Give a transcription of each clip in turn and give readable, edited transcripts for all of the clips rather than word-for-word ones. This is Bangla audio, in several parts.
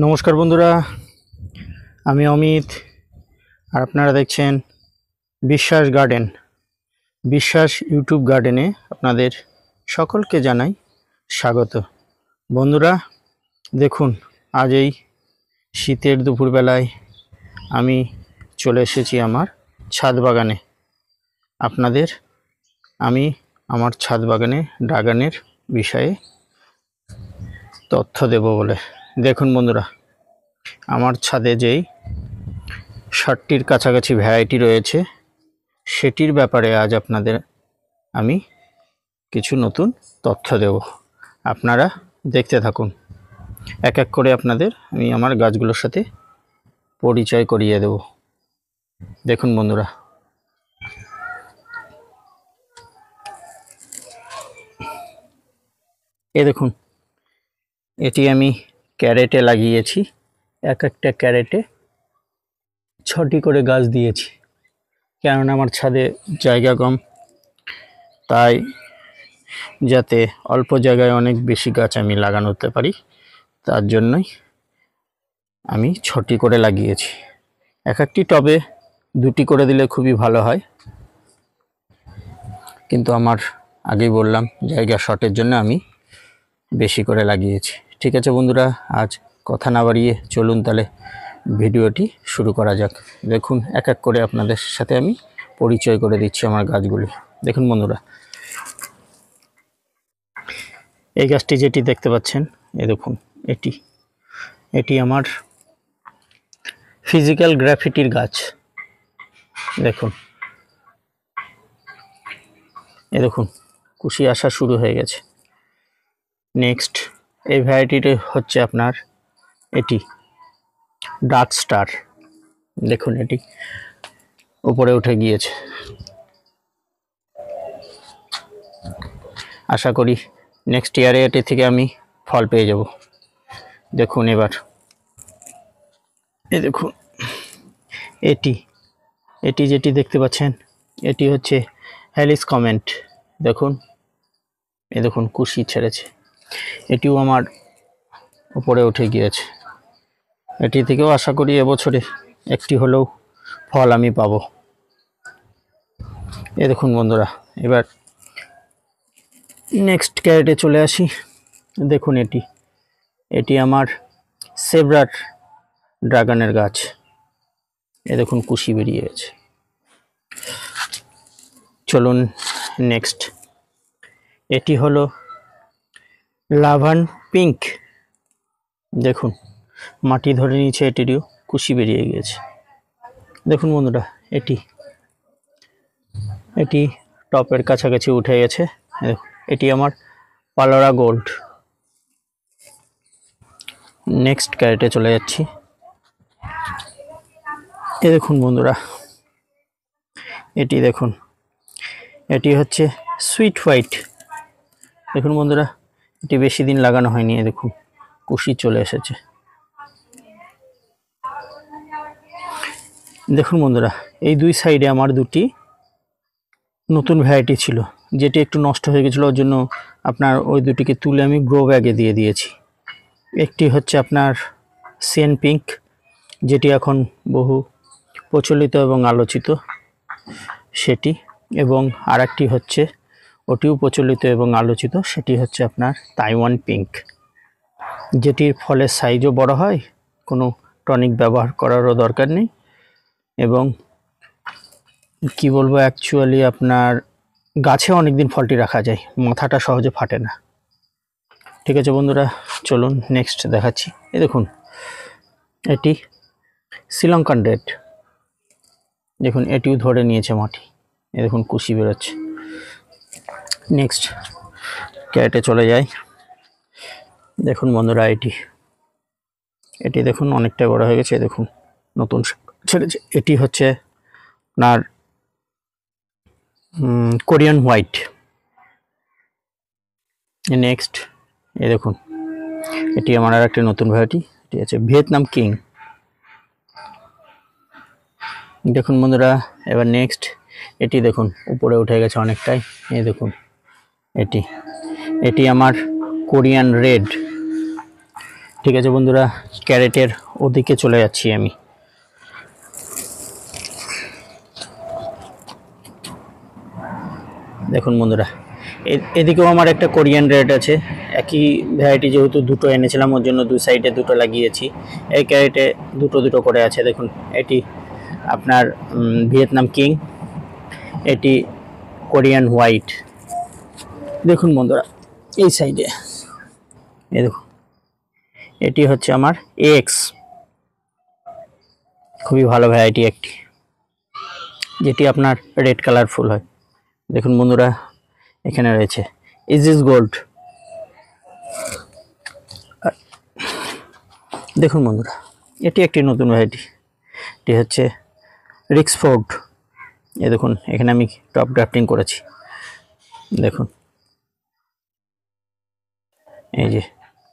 নমস্কার বন্ধুরা, আমি অমিত আর আপনারা দেখছেন বিশ্বাস গার্ডেন। বিশ্বাস ইউটিউব গার্ডেনে আপনাদের সকলকে জানাই স্বাগত। বন্ধুরা দেখুন, আজ এই শীতের দুপুরবেলায় আমি চলে এসেছি আমার ছাদ বাগানে। আপনাদের আমি আমার ছাদ বাগানে ড্রাগনের বিষয়ে তথ্য দেব বলে। দেখুন বন্ধুরা, আমার ছাদে যেই 60টির কাছাকাছি ভ্যারাইটি রয়েছে সেটির ব্যাপারে আজ আপনাদের আমি কিছু নতুন তথ্য দেব। আপনারা দেখতে থাকুন, এক এক করে আপনাদের আমি আমার গাছগুলোর সাথে পরিচয় করিয়ে দেব। দেখুন বন্ধুরা, দেখুন, এটি আমি ক্যারেটে লাগিয়েছি। এক একটা ক্যারেটে 6টি করে গাছ দিয়েছি, কেননা আমার ছাদে জায়গা কম, তাই যাতে অল্প জায়গায় অনেক বেশি গাছ আমি লাগানোতে পারি, তার জন্যই আমি 6টি করে লাগিয়েছি। এক একটি টবে 2টি করে দিলে খুবই ভালো হয়, কিন্তু আমার আগেই বললাম জায়গা শর্টের জন্য আমি বেশি করে লাগিয়েছি। ঠিক আছে বন্ধুরা, আজ কথা না বাড়িয়ে চলুন তাহলে ভিডিওটি শুরু করা যাক। দেখুন, এক এক করে আপনাদের সাথে আমি পরিচয় করে দিচ্ছি আমার গাছগুলি। দেখুন বন্ধুরা, এই গাছটি যেটি দেখতে পাচ্ছেন, দেখুন, এটি আমার ফিজিক্যাল গ্রাফিটির গাছ। দেখুন, দেখুন, কুশি আসা শুরু হয়ে গেছে। নেক্সট এই ভ্যারাইটিটি হচ্ছে আপনার এটি ডার্ক স্টার। দেখুন, এটি উপরে উঠে গিয়েছে। আশা করি নেক্সট ইয়ারে এটি থেকে আমি ফল পেয়ে যাব। দেখুন এবার দেখুন, এটি যেটি দেখতে পাচ্ছেন, এটি হচ্ছে হ্যালিস কমেন্ট। দেখুন, দেখুন, কুশি ছেড়েছে। এটিও আমার উপরে উঠে গিয়েছে। এটি থেকেও আশা করি এবছরে একটি হলেও ফল আমি পাবো। দেখুন বন্ধুরা, এবার নেক্সট ক্যারেটে চলে আসি। দেখুন, এটি আমার সেভরার ড্রাগনের গাছ। দেখুন, কুশি বেরিয়ে গেছে। চলুন নেক্সট, এটি হলো লাভান পিঙ্ক। দেখুন, মাটি ধরে নিয়েছে, এটিরও কুশি বেরিয়ে গিয়েছে। দেখুন বন্ধুরা, এটি টপের কাছাকাছি উঠে গেছে। এটি আমার পালোরা গোল্ড। নেক্সট ক্যারেটে চলে যাচ্ছি। দেখুন বন্ধুরা, দেখুন, এটি হচ্ছে সুইট হোয়াইট। দেখুন বন্ধুরা, এটি বেশি দিন লাগানো হয়নি। দেখুন, কুশি চলে এসেছে। দেখুন বন্ধুরা, এই দুই সাইডে আমার 2টি নতুন ভ্যারাইটি ছিল, যেটি একটু নষ্ট হয়ে গেছিলো, ওর জন্য আপনার ওই 2টিকে তুলে আমি গ্রো ব্যাগে দিয়ে দিয়েছি। একটি হচ্ছে আপনার সেন পিঙ্ক, যেটি এখন বহু প্রচলিত এবং আলোচিত সেটি, এবং আরেকটি হচ্ছে ওটিও প্রচলিত এবং আলোচিত, সেটি হচ্ছে আপনার তাইওয়ান পিঙ্ক, যেটির ফলের সাইজও বড় হয়, কোনো টনিক ব্যবহার করারও দরকার নেই, এবং কি বলবো, অ্যাকচুয়ালি আপনার গাছে অনেক দিন ফলটি রাখা যায়, মাথাটা সহজে ফাটে না। ঠিক আছে বন্ধুরা, চলুন নেক্সট দেখাচ্ছি। দেখুন, এটি শ্রীলঙ্কান রেড। দেখুন, এটিও ধরে নিয়েছে মাটি। দেখুন, কুশি বেরোচ্ছে। নেক্সট ক্যারেটে চলে যাই। দেখুন বন্ধুরা, এটি দেখুন অনেকটা বড় হয়ে গেছে। দেখুন, নতুন ছেড়েছে। এটি হচ্ছে আপনার কোরিয়ান হোয়াইট। নেক্সট দেখুন, এটি আমার আর একটা নতুন ভ্যারাইটি, এটি আছে ভিয়েতনাম কিং। দেখুন বন্ধুরা, এবার নেক্সট এটি দেখুন উপরে উঠে গেছে অনেকটাই। দেখুন, এটি আমার কোরিয়ান রেড। ঠিক আছে বন্ধুরা, ক্যারেটের ওদিকে চলে যাচ্ছি আমি। দেখুন বন্ধুরা, এদিকেও আমার একটা কোরিয়ান রেড আছে, একই ভ্যারাইটি, যেহেতু দুটো এনেছিলাম ওর জন্য দুই সাইডে দুটো লাগিয়েছি। এই ক্যারেটে দুটো দুটো করে আছে। দেখুন, এটি আপনার ভিয়েতনাম কিং, এটি কোরিয়ান হোয়াইট। দেখুন বন্ধুরা, এই সাইডে এই দেখুন, এটি হচ্ছে আমার এক্স, খুবই ভালো ভ্যারাইটি একটি, যেটি আপনার রেড কালার ফুল হয়। দেখুন বন্ধুরা, এখানে রয়েছে ইজিস গোল্ড। দেখুন বন্ধুরা, এটি একটি নতুন ভ্যারাইটি, এটি হচ্ছে রিক্সফোর্ড। এই দেখুন, এখানে আমি টপ ড্রাফটিং করেছি। দেখুন, এই যে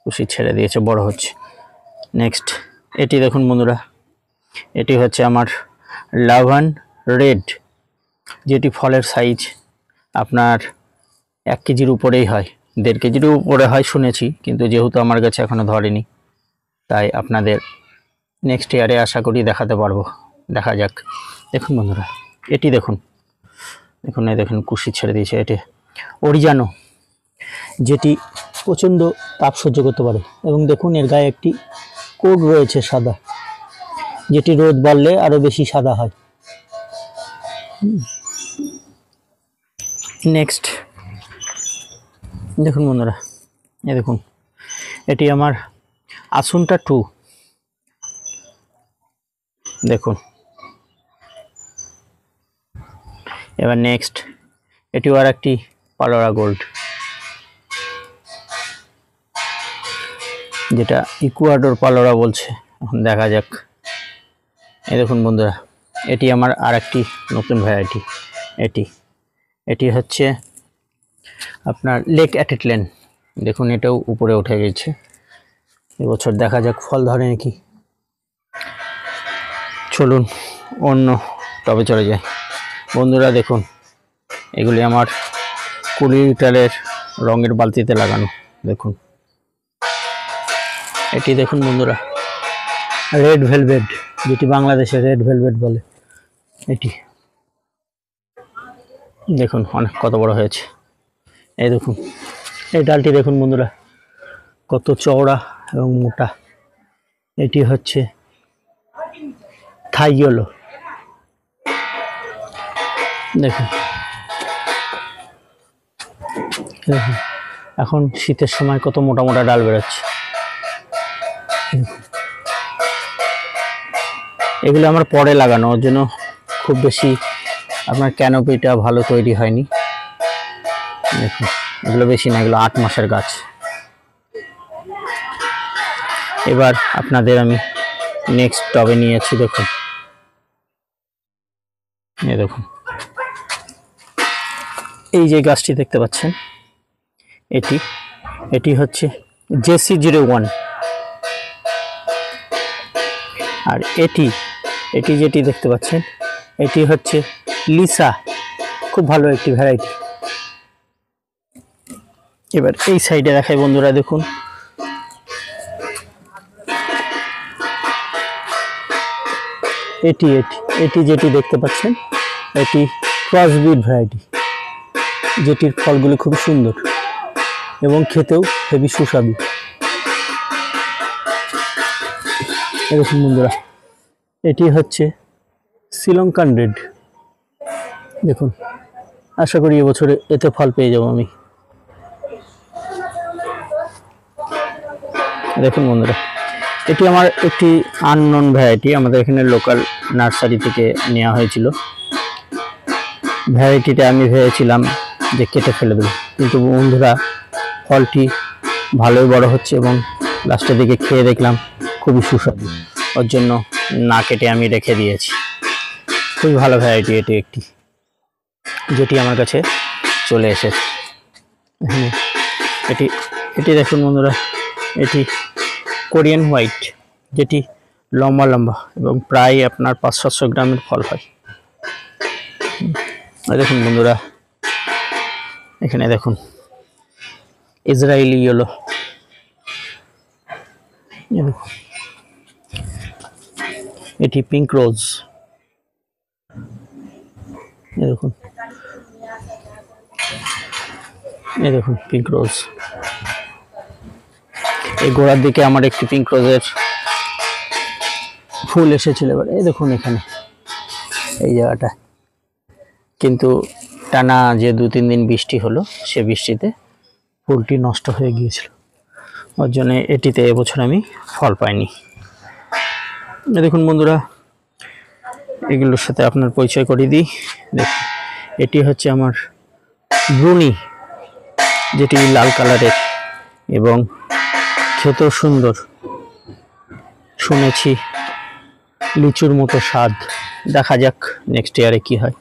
কুশি ছেড়ে দিয়েছে, বড় হচ্ছে। নেক্সট এটি দেখুন বন্ধুরা, এটি হচ্ছে আমার লাভান রেড, যেটি ফলের সাইজ আপনার 1 কেজির উপরেই হয়, 1.5 কেজির উপরে হয় শুনেছি, কিন্তু যেহেতু আমার কাছে এখনো ধরেনি, তাই আপনাদের নেক্সট ইয়ারে আশা করি দেখাতে পারবো। দেখা যাক। দেখুন বন্ধুরা, এটি দেখুন, দেখুন এই দেখুন কুশি ছেড়ে দিয়েছে। এটি অরিজানো, যেটি প্রচণ্ড তাপ সহ্য করতে পারে, এবং দেখুন এর গায়ে একটি কোড রয়েছে সাদা, যেটি রোদ বাড়লে আরো বেশি সাদা হয়। নেক্সট দেখুন বন্ধুরা, এই দেখুন, এটি আমার আসুনটা 2। দেখুন, এবার নেক্সট এটিও আর একটি পালোরা গোল্ড, যেটা ইকুয়াডোর পালোরা বলছে, এখন দেখা যাক। এই দেখুন বন্ধুরা, এটি আমার আর একটি নতুন ভ্যারাইটি। এটি হচ্ছে আপনার লেক অ্যাটিটল্যান্ড। দেখুন, এটাও উপরে উঠে গেছে। এবছর দেখা যাক ফল ধরে নাকি। চলুন অন্য টবে চলে যায়। বন্ধুরা দেখুন, এগুলি আমার 20 লিটারের রঙের বালতিতে লাগানো। দেখুন, এটি দেখুন বন্ধুরা, রেড ভেলভেট, যেটি বাংলাদেশে রেড ভেলভেট বলে। এটি দেখুন অনেক কত বড় হয়েছে। এই দেখুন, এই ডালটি দেখুন বন্ধুরা, কত চওড়া এবং মোটা। এটি হচ্ছে থাই ইয়েলো। দেখুন, দেখুন এখন শীতের সময় কত মোটা মোটা ডাল বেরোচ্ছে। এগুলো আমার পরে লাগানো, ওর জন্য খুব বেশি আপনার ক্যানোপিটা ভালো তৈরি হয়নি। দেখুন, এগুলো বেশি না, এগুলো 8 মাসের গাছ। এবার আপনাদের আমি নেক্সট টবে নিয়েছি। দেখুন, এই দেখুন, এই যে গাছটি দেখতে পাচ্ছেন, এটি হচ্ছে JC01। আর এটি যেটি দেখতে পাচ্ছেন, এটি হচ্ছে লিসা, খুব ভালো একটি ভ্যারাইটি। এবার এই সাইডে দেখাই বন্ধুরা, দেখুন এটি যেটি দেখতে পাচ্ছেন, এটি ক্রসব্রিড ভ্যারাইটি, যেটির ফলগুলো খুব সুন্দর এবং খেতেও হেভি সুস্বাদু। দেখুন বন্ধুরা, এটি হচ্ছে শ্রীলঙ্কান রেড। দেখুন, আশা করি এবছরে এতে ফল পেয়ে যাব আমি। দেখুন বন্ধুরা, এটি আমার একটি আননোন ভ্যারাইটি, আমাদের এখানে লোকাল নার্সারি থেকে নেওয়া হয়েছিল। ভ্যারাইটিটা আমি ভেবেছিলাম যে কেটে ফেলে দেবো, কিন্তু বন্ধুরা ফলটি ভালোই বড় হচ্ছে এবং লাস্টের দিকে খেয়ে দেখলাম খুবই সুস্বাদু, ওর জন্য না কেটে আমি রেখে দিয়েছি। খুবই ভালো ভ্যারাইটি এটি একটি, যেটি আমার কাছে চলে এসেছে। এটি দেখুন বন্ধুরা, এটি কোরিয়ান হোয়াইট, যেটি লম্বা লম্বা এবং প্রায় আপনার 500-700 গ্রামের ফল হয়। দেখুন বন্ধুরা, এখানে দেখুন ইসরায়েলি ইয়েলো। এই দেখুন, এটি পিঙ্ক রোজ। এই দেখুন, এই দেখুন পিঙ্ক রোজ। এই গোড়ার দিকে আমার একটি পিঙ্ক রোজের ফুল এসেছিল। এবার এই দেখুন এখানে এই জায়গাটা, কিন্তু টানা যে 2-3 দিন বৃষ্টি হলো, সে বৃষ্টিতে ফুলটি নষ্ট হয়ে গিয়েছিল। ওর জন্য এটিতে এবছর আমি ফল পাইনি। দেখুন বন্ধুরা, এগুলোর সাথে আপনার পরিচয় করিয়ে দিই। দেখুন, এটি হচ্ছে আমার ব্রুনি, যেটি লাল কালারের এবং খেতেও সুন্দর। শুনেছি লিচুর মতো স্বাদ। দেখা যাক নেক্সট ইয়ারে কি হয়।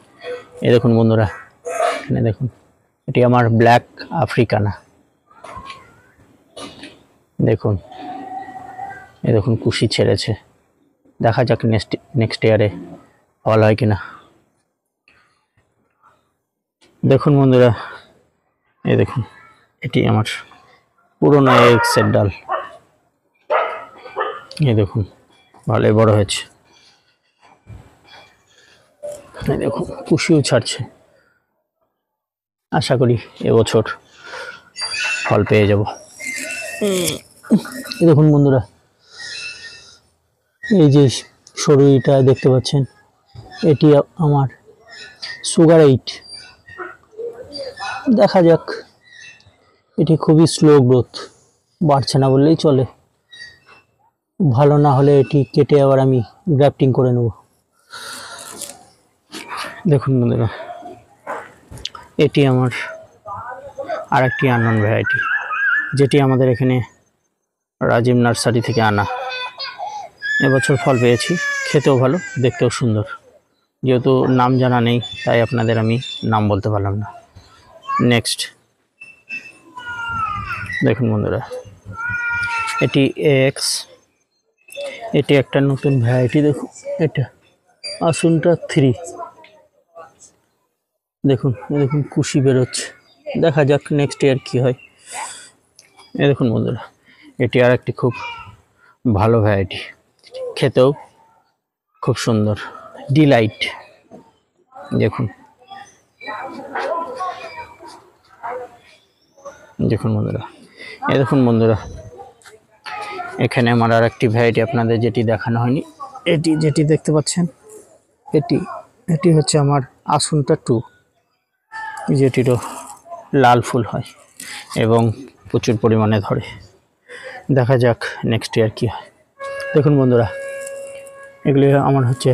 এই দেখুন বন্ধুরা, এখানে দেখুন, এটি আমার ব্ল্যাক আফ্রিকানা। দেখুন, এই দেখুন কুশি ছেড়েছে। দেখা যাক নেক্সট ইয়ারে ফল হয় কিনা। দেখুন বন্ধুরা, এই দেখুন, এটি আমার পুরনো এক্সের ডাল। এই দেখুন, ভালোই বড় হয়েছে। এই দেখুন কুশিও ছাড়ছে। আশা করি এবছর ফল পেয়ে যাব। এই দেখুন বন্ধুরা, এই যে সরুইটা দেখতে পাচ্ছেন, এটি আমার সুগার 8। দেখা যাক, এটি খুবই স্লো গ্রোথ, বাড়ছে না বললেই চলে। ভালো না হলে এটি কেটে আবার আমি গ্রাফটিং করে নেব। দেখুন বন্ধুরা, এটি আমার আর একটি আননোন ভ্যারাইটি, যেটি আমাদের এখানে রাজীব নার্সারি থেকে আনা। এবছর ফল পেয়েছি, খেতেও ভালো, দেখতেও সুন্দর। যেহেতু নাম জানা নেই, তাই আপনাদের আমি নাম বলতে পারলাম না। নেক্সট দেখুন বন্ধুরা, এটি এক্স। এটি একটা নতুন ভ্যারাইটি। দেখুন, এটা আসুনটা 3। দেখুন, দেখুন কুশি বেরোচ্ছে। দেখা যাক নেক্সট ইয়ার কি হয়। এই দেখুন বন্ধুরা, এটি আর একটি খুব ভালো ভ্যারাইটি, খেতেও খুব সুন্দর, ডিলাইট। দেখুন, দেখুন বন্ধুরা, এই দেখুন বন্ধুরা, এখানে আমার আর একটি ভ্যারাইটি আপনাদের যেটি দেখানো হয়নি, এটি যেটি দেখতে পাচ্ছেন, এটি হচ্ছে আমার আসুনটা 2, যেটিরও লাল ফুল হয় এবং প্রচুর পরিমাণে ধরে। দেখা যাক নেক্সট ইয়ার কি হয়। দেখুন বন্ধুরা, এগুলি আমার হচ্ছে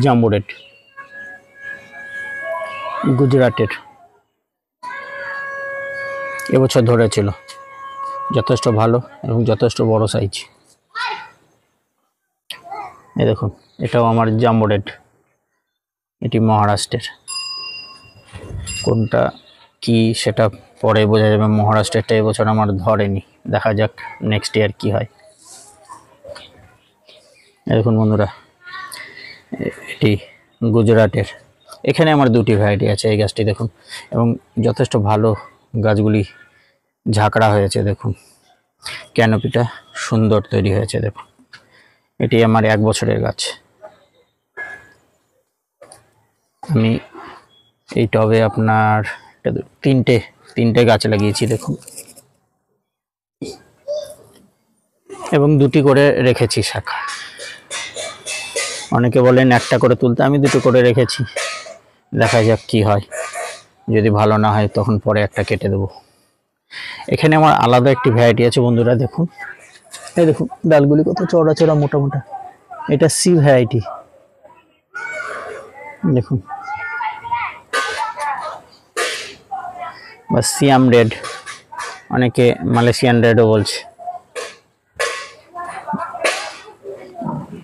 জাম্বো রেড, গুজরাটের। এবছর ধরেছিল, যথেষ্ট ভালো এবং যথেষ্ট বড় সাইজ। এই দেখুন, এটাও আমার জাম্বো রেড, এটি মহারাষ্ট্রের। কোনটা কি সেটা পরে বোঝা যাবে। মহারাষ্ট্রেরটা এবছর আমার ধরেনি, দেখা যাক নেক্সট ইয়ার কি হয়। দেখুন বন্ধুরা, এটি গুজরাটের। এখানে আমার 2টি ভ্যারাইটি আছে। এই গাছটি দেখুন, এবং যথেষ্ট ভালো, গাছগুলি ঝাঁকড়া হয়েছে। দেখুন, ক্যানোপিটা সুন্দর তৈরি হয়েছে। দেখুন, এটি আমার 1 বছরের গাছ। আমি এই টবে আপনার তিনটে গাছ লাগিয়েছি। দেখুন, এবং 2টি করে রেখেছি শাখা। অনেকে বলেন একটা করে তুলতে, আমি 2টো করে রেখেছি। দেখা যাক কি হয়। যদি ভালো না হয় তখন পরে একটা কেটে দেবো। এখানে আমার আলাদা একটি ভ্যারাইটি আছে বন্ধুরা। দেখুন, এই দেখুন ডালগুলি কত চওড়া চওড়া, মোটা মোটা। এটা সি ভ্যারাইটি। দেখুন, বা সিয়াম রেড, অনেকে মালয়েশিয়ান রেডও বলছে।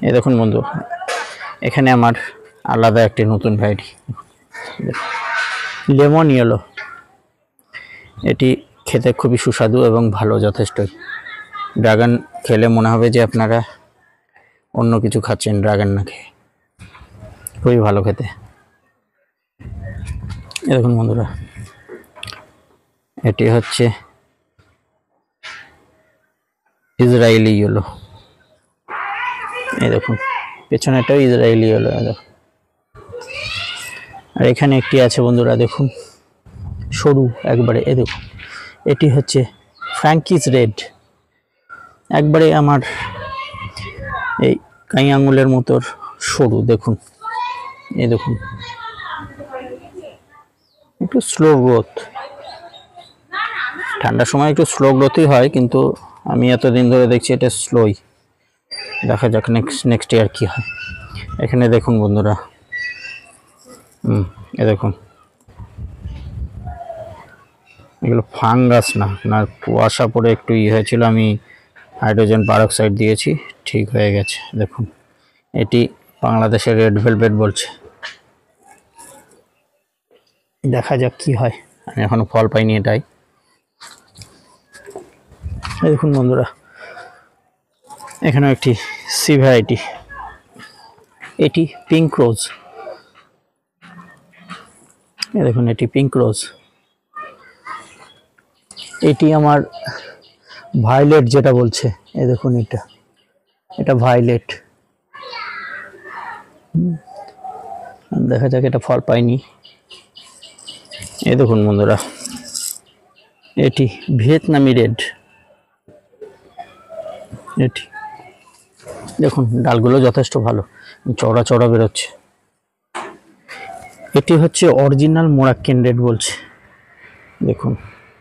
এই দেখুন বন্ধু, এখানে আমার আলাদা একটি নতুন ভ্যারাইটি, লেমন ইয়েলো। এটি খেতে খুবই সুস্বাদু এবং ভালো যথেষ্টই। ড্রাগন খেলে মনে হবে যে আপনারা অন্য কিছু খাচ্ছেন, ড্রাগন না খেয়ে। খুবই ভালো খেতে। দেখুন বন্ধুরা, এটি হচ্ছে ইসরায়েলি ইয়েলো। এই দেখুন পেছনেটাও ইসরায়েলি হলো। আর এখানে একটি আছে বন্ধুরা, দেখুন সরু একবারে। এই দেখুন এটি হচ্ছে ফ্র্যাঙ্কিস রেড, একবারে আমার এই কাই আঙুলের মতো সরু। দেখুন এই দেখুন একটু স্লো গ্রোথ, ঠান্ডার সময় একটু স্লো গ্রোথই হয়, কিন্তু আমি এতদিন ধরে দেখছি এটা স্লোই। দেখা যাক নেক্সট ইয়ার কি হয়। এখানে দেখুন বন্ধুরা, এ দেখুন এগুলো ফাঙ্গাস না, আপনার কুয়াশা পড়ে একটু হয়েছিল, আমি হাইড্রোজেন পারক্সাইড দিয়েছি, ঠিক হয়ে গেছে। দেখুন এটি বাংলাদেশের রেড ভেলভেট বলছে। দেখা যাক কি হয়, আমি এখনো ফল পাইনি এটাই। দেখুন বন্ধুরা এখানে একটি সি ভ্যারাইটি, এটি পিঙ্ক রোজ। দেখুন এটি পিঙ্ক রোজ, এটি আমার ভায়োলেট যেটা বলছে। এই দেখুন এটা ভায়োলেট। দেখা যাক, এটা ফল পাইনি। এই দেখুন বন্ধুরা এটি ভিয়েতনামি রেড। এটি দেখুন ডালগুলো যথেষ্ট ভালো, চড়া চড়া বেরোচ্ছে। এটি হচ্ছে অরিজিনাল মোরাক্কেন রেড বলছে। দেখুন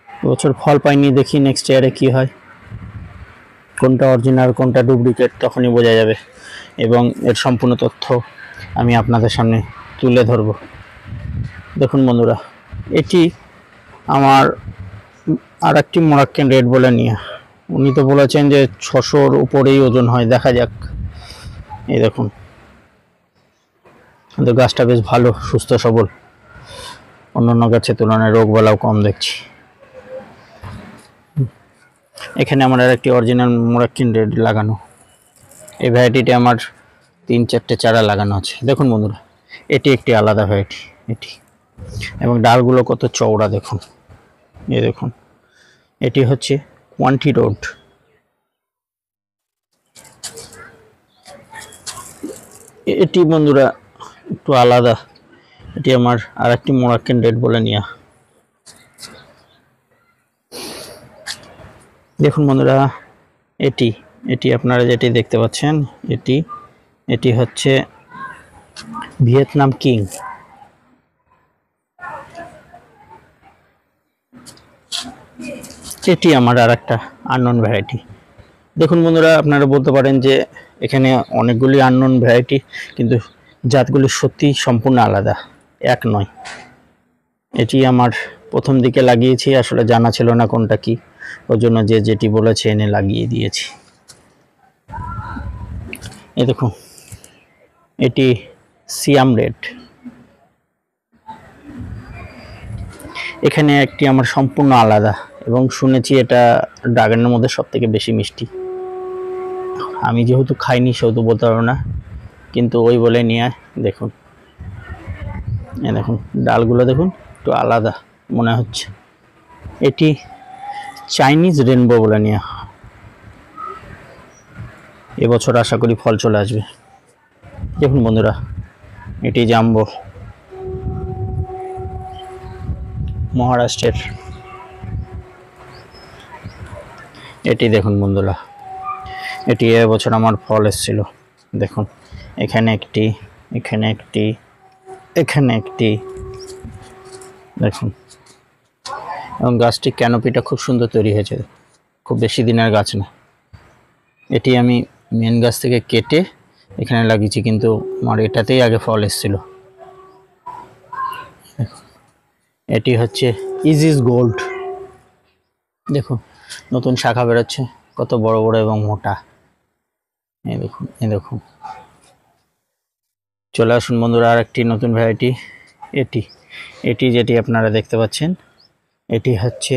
এবছর ফল পাইনি, দেখি নেক্সট ইয়ারে কি হয়, কোনটা অরিজিনাল কোনটা ডুপ্লিকেট তখনই বোঝা যাবে, এবং এর সম্পূর্ণ তথ্য আমি আপনাদের সামনে তুলে ধরব। দেখুন বন্ধুরা এটি আমার আর একটি মোরাক্কেন রেড বলে নিয়ে, উনি তো বলেছেন যে 600-র উপরেই ওজন হয়। দেখা যাক। এই দেখুন কিন্তু গাছটা বেশ ভালো, সুস্থ সবল, অন্যান্য গাছের তুলনায় রোগবালাও কম দেখছি। এখানে আমার আর একটি অরিজিনাল মোরাক্কেন রেড লাগানো, এই ভ্যারাইটিটা আমার 3-4টে চারা লাগানো আছে। দেখুন বন্ধুরা এটি একটি আলাদা ভ্যারাইটি এটি, এবং ডালগুলো কত চওড়া দেখুন। এই দেখুন এটি হচ্ছে কোয়ান্টি রোড। এটি বন্ধুরা একটু আলাদা, এটি আমার আর একটি মোরাক্কেন রেড বলে নিয়া। দেখুন বন্ধুরা এটি আপনারা যেটি দেখতে পাচ্ছেন, এটি হচ্ছে ভিয়েতনাম কিং। এটি আমার আর একটা আননোন ভ্যারাইটি। দেখুন বন্ধুরা আপনারা বলতে পারেন যে এখানে অনেকগুলি আননোন ভ্যারাইটি, কিন্তু জাতগুলি সত্যি সম্পূর্ণ আলাদা, এক নয়। এটি আমার প্রথম দিকে লাগিয়েছি, আসলে জানা ছিল না কোনটা কি, ওর জন্য যেটি বলেছে এনে লাগিয়ে দিয়েছি। এই দেখুন এটি সিয়াম রেড। এখানে একটি আমার সম্পূর্ণ আলাদা, এবং শুনেছি এটা ড্রাগনের মধ্যে সব থেকে বেশি মিষ্টি। আমি যেহেতু খাইনি সেহেতু বলতে পারবো না, কিন্তু ওই বলে নিয়ে। দেখুন দেখুন ডালগুলো দেখুন একটু আলাদা মনে হচ্ছে। এটি চাইনিজ রেনবো বলে নিয়ে, এবছর আশা করি ফল চলে আসবে। দেখুন বন্ধুরা এটি জাম্বো, মহারাষ্ট্রের। এটি দেখুন বন্ধুরা এটি এবছর আমার ফল এসেছিল। দেখুন এখানে একটি, এখানে একটি, এখানে একটি। দেখুন এবং গাছটি ক্যানোপিটা খুব সুন্দর তৈরি হয়েছে, খুব বেশি দিনের গাছ না। এটি আমি মেন গাছ থেকে কেটে এখানে লাগিয়েছি, কিন্তু আমার এটাতেই আগে ফল এসেছিল। এটি হচ্ছে ইজিস গোল্ড। দেখুন নতুন শাখা বেরোচ্ছে, কত বড় বড় এবং মোটা। এই দেখুন এই দেখুন। চলে আসুন বন্ধুরা আর একটি নতুন ভ্যারাইটি, এটি যেটি আপনারা দেখতে পাচ্ছেন, এটি হচ্ছে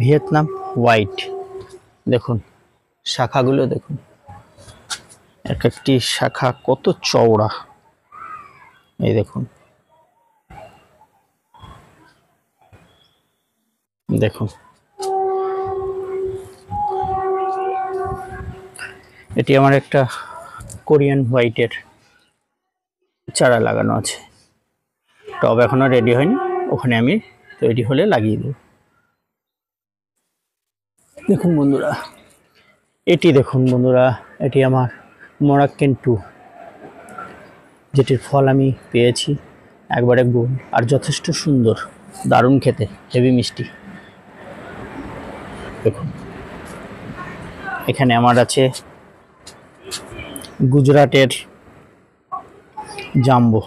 ভিয়েতনাম হোয়াইট। দেখুন শাখাগুলো দেখুন, এক একটি শাখা কত চওড়া। এই দেখুন দেখুন এটি আমার একটা কোরিয়ান হোয়াইটের চারা লাগানো আছে। টব এখনো রেডি হয়নি, ওখানে আমি তৈরি হলে লাগিয়ে দেব। দেখুন বন্ধুরা, এটি আমার মোরাক্কেন 2, যেটির ফল আমি পেয়েছি একবারে গোল আর যথেষ্ট সুন্দর, দারুণ খেতে, হেভি মিষ্টি। দেখুন এখানে আমার আছে গুজরাটের জাম্বো,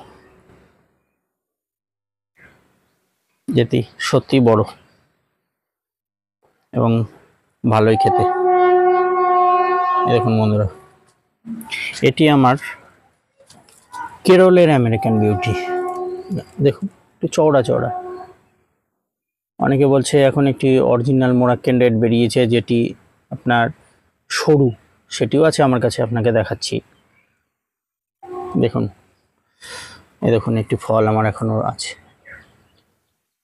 যেটি সত্যি বড় এবং ভালোই খেতে। দেখুন বন্ধুরা, এটি আমার কেরলের আমেরিকান বিউটি। দেখুন একটু চওড়া চওড়া। অনেকে বলছে এখন একটি অরিজিনাল মোরাক্কেন রেড বেরিয়েছে যেটি আপনার সরু, সেটিও আছে আমার কাছে, আপনাকে দেখাচ্ছি। দেখুন এই দেখুন একটি ফল আমার এখনো আছে,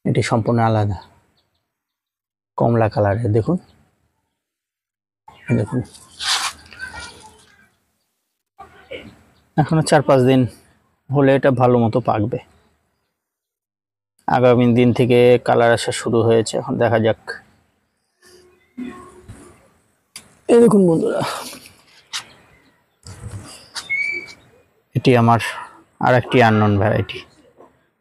এটি সম্পূর্ণ আলাদা, কমলা কালারের। দেখুন দেখুন এখনো 4-5 দিন হলে এটা ভালো মতো পাকবে। আগামী দিন থেকে কালার আসা শুরু হয়েছে, এখন দেখা যাক। এই দেখুন বন্ধুরা, এটি আমার আর একটি আননোন ভ্যারাইটি,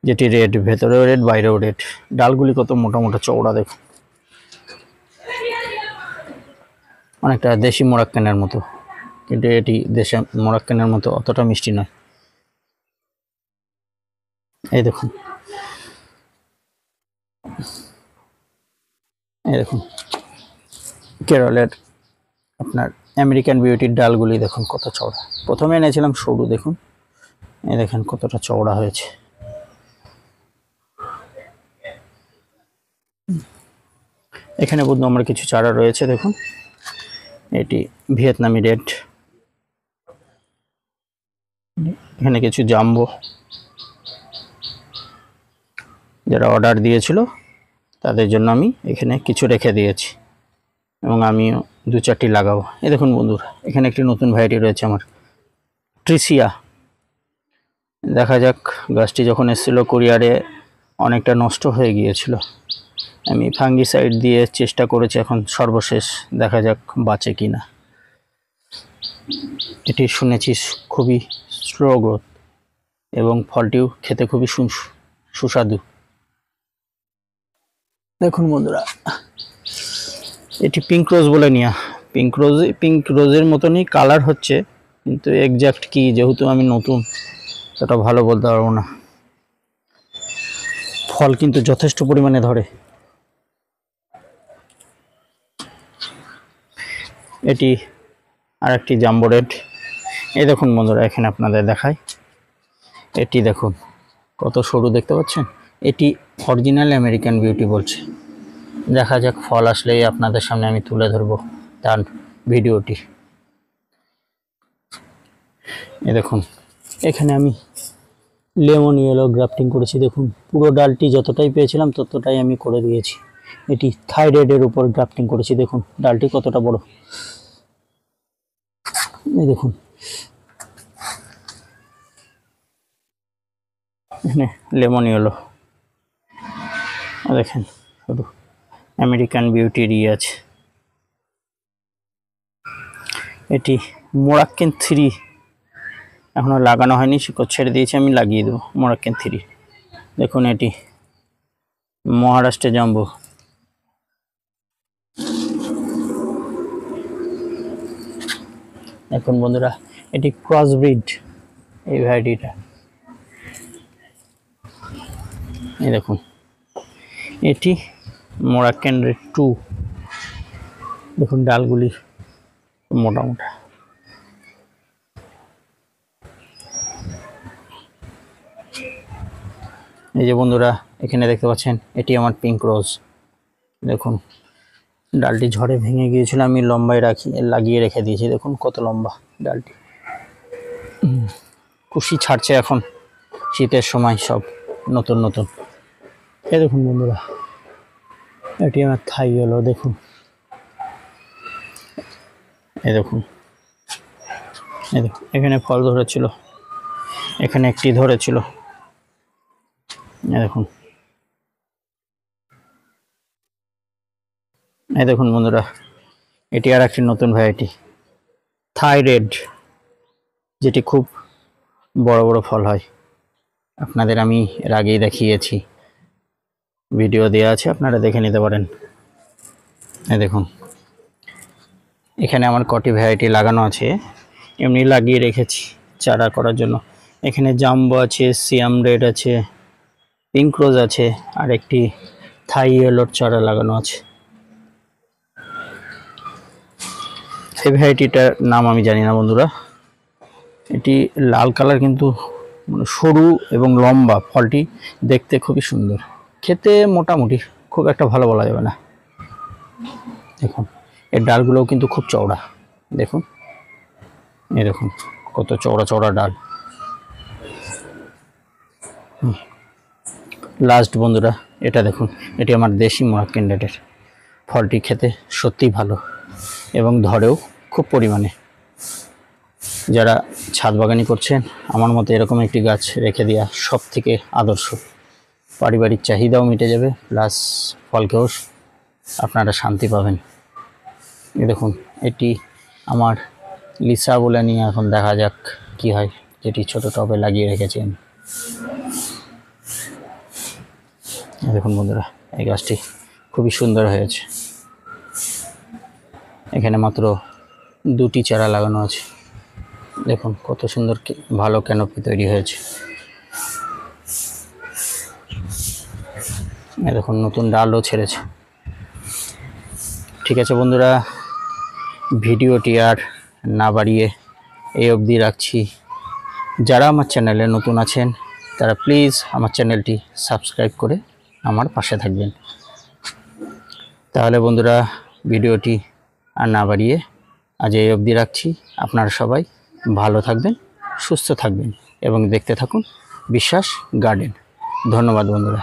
যেটি রেড, ভেতরেও রেড বাইরেও রেড। ডালগুলি কত মোটা মোটা চওড়া, দেখুন অনেকটা দেশি মোরাক্কেনের মতো, কিন্তু এটি দেশি মোরাক্কেনের মতো অতটা মিষ্টি নয়। এই দেখুন, এই দেখুন কেরলের আপনার আমেরিকান বিউটির ডালগুলি দেখুন কত চওড়া। প্রথমে এনেছিলাম সরু, দেখুন এই দেখেন কতটা চওড়া হয়েছে। এখানে বন্ধু আমার কিছু চারা রয়েছে, দেখুন এটি ভিয়েতনামি রেড, এখানে কিছু জাম্বো, যারা অর্ডার দিয়েছিল তাদের জন্য আমি এখানে কিছু রেখে দিয়েছি এবং আমিও 2-4টি লাগাবো। এই দেখুন বন্ধুরা, এখানে একটি নতুন ভ্যারাইটি রয়েছে আমার, ট্রিসিয়া। দেখা যাক, গাছটি যখন এসেছিল কুরিয়ারে অনেকটা নষ্ট হয়ে গিয়েছিল, আমি ফাঙ্গিসাইড দিয়ে চেষ্টা করেছি, এখন সর্বশেষ দেখা যাক বাঁচে কিনা। এটি শুনেছি খুবই স্লো গ্রোথ এবং ফলটিও খেতে খুবই সুস্বাদু। দেখুন বন্ধুরা, এটি পিঙ্ক রোজ বলে নিয়া, পিঙ্ক রোজের মতনই কালার হচ্ছে, কিন্তু এক্স্যাক্ট কি, যেহেতু আমি নতুন, সেটা ভালো বলতে পারবো না। ফল কিন্তু যথেষ্ট পরিমাণে ধরে। এটি আর একটি জাম্বো রেড। এই দেখুন বন্ধুরা, এখানে আপনাদের দেখাই, এটি দেখুন কত সরু, দেখতে পাচ্ছেন? এটি অরিজিনাল আমেরিকান বিউটি বলছে। দেখা যাক, ফল আসলেই আপনাদের সামনে আমি তুলে ধরবো তার ভিডিওটি। এই দেখুন, এখানে আমি লেমন ইয়েলো গ্রাফটিং করেছি। দেখুন পুরো ডালটি যতটাই পেয়েছিলাম ততটাই আমি করে দিয়েছি। এটি থাইরয়েডের উপর গ্রাফটিং করেছি। দেখুন ডালটি কতটা বড়, এই দেখুন এখানে লেমন ইয়েলো, দেখেন শুধু আমেরিকান বিউটির আছে। এটি মোরাক্কেন 3, এখনো লাগানো হয়নি, শিকড় ছেড়ে দিয়েছি, আমি লাগিয়ে দেবো মোরাক্কেন 3। দেখুন এটি মহারাষ্ট্রে জাম্বো। দেখুন বন্ধুরা, এটি ক্রসব্রিড, এই ভ্যারাইটিটা। এই দেখুন এটি মোরাক্কেন রেড 2। দেখুন ডালগুলি মোটা মোটা। এই যে বন্ধুরা, এখানে দেখতে পাচ্ছেন, এটি আমার পিঙ্ক রোজ। দেখুন ডালটি ঝড়ে ভেঙে গিয়েছিল, আমি লম্বায় লাগিয়ে রেখে দিয়েছি। দেখুন কত লম্বা ডালটি, কুশি ছাড়ছে এখন, শীতের সময় সব নতুন নতুন। এই দেখুন বন্ধুরা, এটি আমার থাই ইয়েলো। দেখুন এই দেখুন এই দেখুন এখানে ফল ধরেছিল, এখানে একটি ধরেছিল, এই দেখুন। এই দেখুন বন্ধুরা, এটি আর একটি নতুন ভ্যারাইটি থাইরেড, যেটি খুব বড় বড় ফল হয়। আপনাদের আমি এর আগেই দেখিয়েছি, ভিডিও দেওয়া আছে, আপনারা দেখে নিতে পারেন। এই দেখুন এখানে আমার কটি ভ্যারাইটি লাগানো আছে, এমনি লাগিয়ে রেখেছি চারা করার জন্য। এখানে জাম্বো আছে, সিয়াম রেড আছে, পিঙ্ক রোজ আছে, আর একটি থাই ইয়েলোর চারা লাগানো আছে। এই ভ্যারাইটিটার নাম আমি জানি না বন্ধুরা। এটি লাল কালার, কিন্তু সরু এবং লম্বা, ফলটি দেখতে খুবই সুন্দর, খেতে মোটামুটি, খুব একটা ভালো বলা যাবে না। দেখুন এর ডালগুলোও কিন্তু খুব চওড়া, দেখুন এই দেখুন কত চওড়া চওড়া ডাল। লাস্ট বন্ধুরা এটা দেখুন, এটি আমার দেশি মোরাক্কেন রেডের, ফলটি খেতে সত্যিই ভালো এবং ধরেও খুব পরিমাণে। যারা ছাদ বাগানি করছেন, আমার মতে এরকম একটি গাছ রেখে দেওয়া সব থেকে আদর্শ। পারিবারিক চাহিদাও মিটে যাবে, প্লাস ফলকেও আপনারা শান্তি পাবেন। এই দেখুন এটি আমার লিসা বলে নিয়ে, এখন দেখা যাক কি হয়, যেটি ছোট টবে লাগিয়ে রেখেছেন। দেখুন বন্ধুরা এই গাছটি খুবই সুন্দর হয়েছে। এখানে মাত্র দুটি চারা লাগানো আছে, দেখুন কত সুন্দর ভালো ক্যানোপি তৈরি হয়েছে। দেখুন নতুন ডালও ছেড়েছে। ঠিক আছে বন্ধুরা, ভিডিওটি আর না বাড়িয়ে এই অবধি রাখছি। যারা আমার চ্যানেলে নতুন আছেন তারা প্লিজ আমার চ্যানেলটি সাবস্ক্রাইব করে আমার পাশে থাকবেন। তাহলে বন্ধুরা ভিডিওটি আর না বাড়িয়ে আজ এই অবধি রাখছি। আপনারা সবাই ভালো থাকবেন, সুস্থ থাকবেন এবং দেখতে থাকুন বিশ্বাস গার্ডেন। ধন্যবাদ বন্ধুরা।